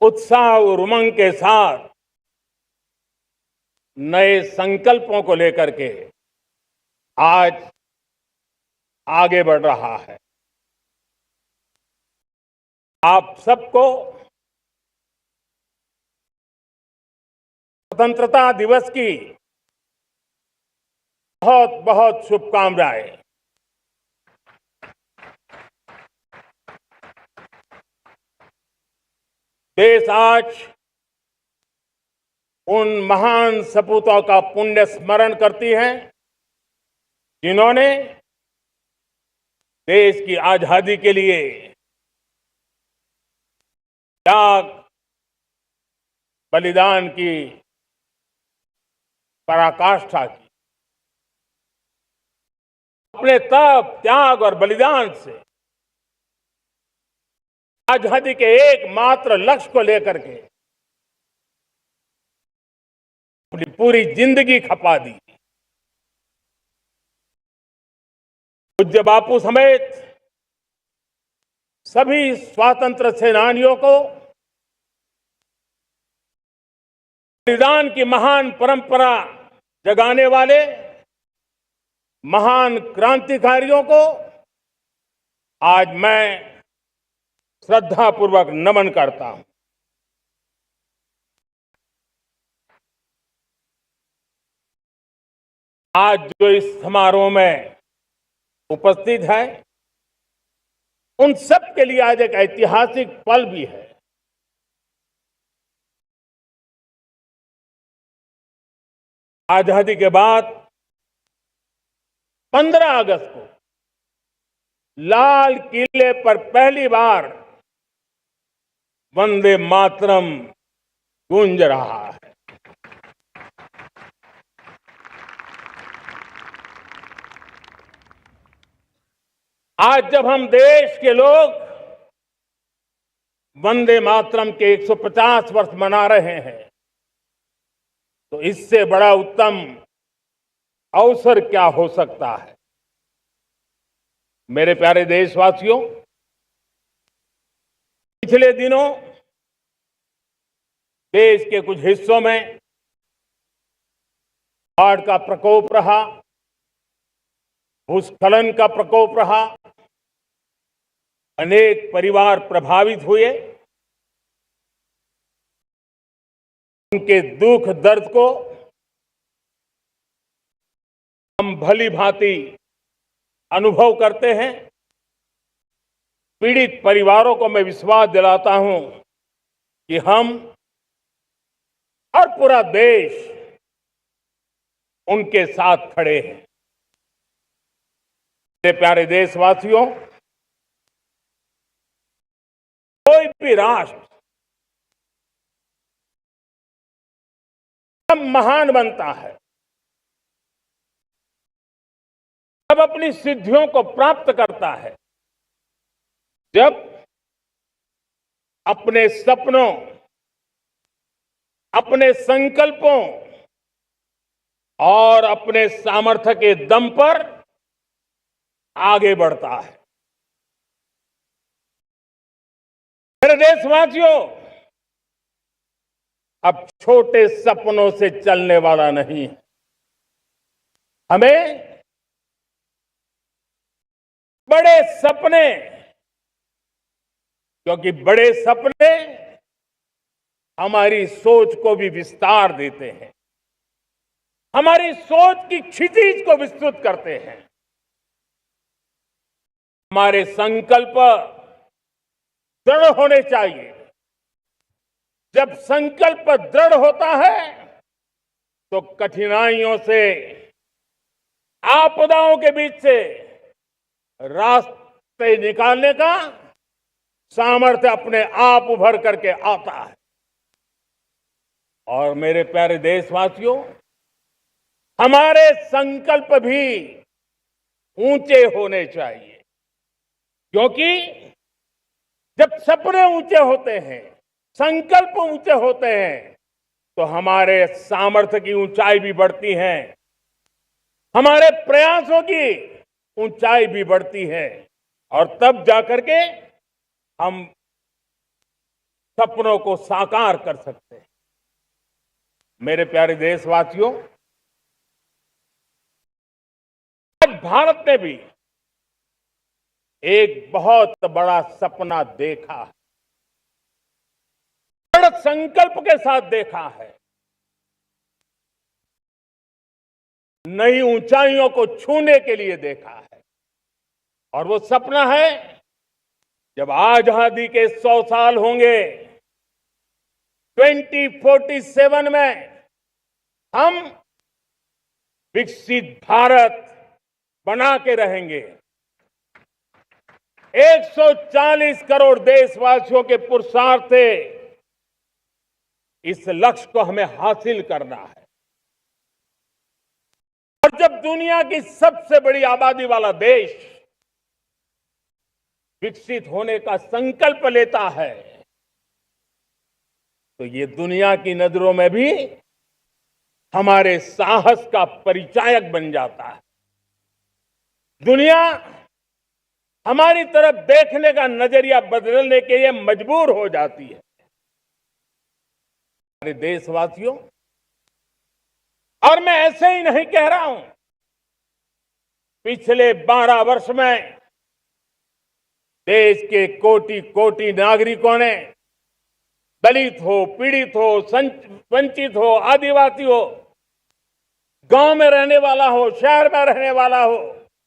उत्साह और उमंग के साथ नए संकल्पों को लेकर के आज आगे बढ़ रहा है। आप सबको स्वतंत्रता दिवस की बहुत बहुत शुभकामनाएं। देश आज उन महान सपूतों का पुण्य स्मरण करती है जिन्होंने देश की आजादी के लिए त्याग बलिदान की पराकाष्ठा की। अपने तप त्याग और बलिदान से आजादी के एकमात्र लक्ष्य को लेकर के अपनी पूरी जिंदगी खपा दी। पूज्य बापू समेत सभी स्वातंत्र्य सेनानियों को बलिदान की महान परंपरा जगाने वाले महान क्रांतिकारियों को आज मैं श्रद्धापूर्वक नमन करता हूं। आज जो इस समारोह में उपस्थित है उन सब के लिए आज एक ऐतिहासिक पल भी है। आजादी के बाद 15 अगस्त को लाल किले पर पहली बार वंदे मातरम गूंज रहा है। आज जब हम देश के लोग वंदे मातरम के 150 वर्ष मना रहे हैं तो इससे बड़ा उत्तम अवसर क्या हो सकता है। मेरे प्यारे देशवासियों, पिछले दिनों देश के कुछ हिस्सों में बाढ़ का प्रकोप रहा, भूस्खलन का प्रकोप रहा, अनेक परिवार प्रभावित हुए। उनके दुख दर्द को हम भली भांति अनुभव करते हैं। पीड़ित परिवारों को मैं विश्वास दिलाता हूं कि हम और पूरा देश उनके साथ खड़े हैं। मेरे प्यारे देशवासियों, कोई भी राष्ट्र तब महान बनता है तब अपनी सिद्धियों को प्राप्त करता है जब अपने सपनों, अपने संकल्पों और अपने सामर्थ्य के दम पर आगे बढ़ता है। मेरे देशवासियों, अब छोटे सपनों से चलने वाला नहीं है। हमें बड़े सपने, क्योंकि बड़े सपने हमारी सोच को भी विस्तार देते हैं, हमारी सोच की क्षितिज को विस्तृत करते हैं। हमारे संकल्प दृढ़ होने चाहिए। जब संकल्प दृढ़ होता है तो कठिनाइयों से, आपदाओं के बीच से रास्ते निकालने का सामर्थ्य अपने आप उभर करके आता है। और मेरे प्यारे देशवासियों, हमारे संकल्प भी ऊंचे होने चाहिए, क्योंकि जब सपने ऊंचे होते हैं, संकल्प ऊंचे होते हैं तो हमारे सामर्थ्य की ऊंचाई भी बढ़ती है, हमारे प्रयासों की ऊंचाई भी बढ़ती है और तब जाकर के हम सपनों को साकार कर सकते हैं। मेरे प्यारे देशवासियों, आज भारत ने भी एक बहुत बड़ा सपना देखा है, दृढ़ संकल्प के साथ देखा है। नई ऊंचाइयों को छूने के लिए देखा है। और वो सपना है, जब आजादी के 100 साल होंगे, 2047 में हम विकसित भारत बना के रहेंगे। 140 करोड़ देशवासियों के पुरुषार्थ से इस लक्ष्य को हमें हासिल करना है। और जब दुनिया की सबसे बड़ी आबादी वाला देश विकसित होने का संकल्प लेता है, तो ये दुनिया की नजरों में भी हमारे साहस का परिचायक बन जाता है। दुनिया हमारी तरफ देखने का नजरिया बदलने के लिए मजबूर हो जाती है। हमारे देशवासियों, और मैं ऐसे ही नहीं कह रहा हूं, पिछले 12 वर्ष में देश के कोटि कोटि नागरिकों ने, दलित हो, पीड़ित हो, वंचित हो, आदिवासी हो, गांव में रहने वाला हो, शहर में रहने वाला हो,